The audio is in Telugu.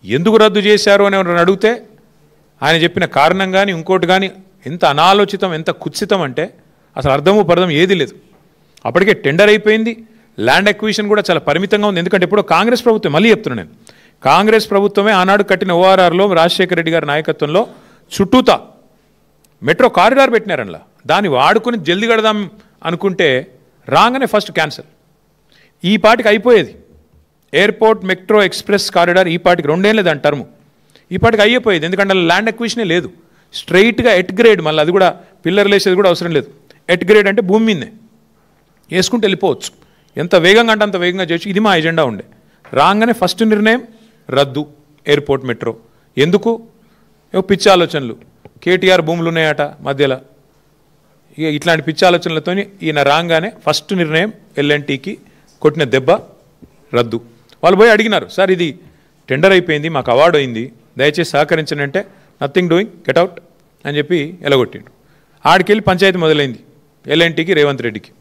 ఎందుకు రద్దు చేశారు అని ఎవరైనా అడిగితే ఆయన చెప్పిన కారణం కానీ ఇంకోటి కానీ ఎంత అనాలోచితం, ఎంత కుత్సితం అంటే అసలు అర్థము పర్థం ఏది లేదు. అప్పటికే టెండర్ అయిపోయింది, ల్యాండ్ అక్విజిషన్ కూడా చాలా పరిమితంగా ఉంది. ఎందుకంటే ఎప్పుడో కాంగ్రెస్ ప్రభుత్వం, మళ్ళీ చెప్తున్నాను నేను, కాంగ్రెస్ ప్రభుత్వమే ఆనాడు కట్టిన ఓఆర్ఆర్లో రాజశేఖర రెడ్డి గారి నాయకత్వంలో చుట్టూతా మెట్రో కారిడార్ పెట్టినారనలా. దాన్ని వాడుకొని జల్దీ కడదాం అనుకుంటే రాగానే ఫస్ట్ క్యాన్సల్. ఈ పాటికి అయిపోయేది ఎయిర్పోర్ట్ మెట్రో ఎక్స్ప్రెస్ కారిడార్, ఈ పాటికి 2 ఏళ్ళే దాని టర్ము, ఈ పాటికి అయిపోయేది. ఎందుకంటే ల్యాండ్ అక్విజిషనే లేదు. స్ట్రైట్గా ఎట్ గ్రేడ్, మళ్ళీ అది కూడా పిల్లర్లు వేసేది కూడా అవసరం లేదు. ఎట్ గ్రేడ్ అంటే భూమి మీదనే వేసుకుంటూ వెళ్ళిపోవచ్చు. ఎంత వేగంగా అంటే అంత వేగంగా చేయొచ్చు. ఇది మా ఎజెండా ఉండే. రాగానే ఫస్ట్ నిర్ణయం రద్దు ఎయిర్పోర్ట్ మెట్రో. ఎందుకు? పిచ్చి ఆలోచనలు, కేటీఆర్ భూములు ఉన్నాయట మధ్యలో, ఇక ఇట్లాంటి పిచ్చి ఆలోచనలతో ఈయన రాగానే ఫస్ట్ నిర్ణయం ఎల్ఎన్టీకి కొట్టిన దెబ్బ రద్దు. వాళ్ళు పోయి అడిగినారు, సార్ ఇది టెండర్ అయిపోయింది, మాకు అవార్డు అయింది, దయచేసి సహకరించండి అంటే నథింగ్ డూయింగ్, గెట్ అవుట్ అని చెప్పి ఎలగొట్టిండు. ఆడికెళ్ళి పంచాయతీ మొదలైంది ఎల్ఎన్టీకి, రేవంత్ రెడ్డికి.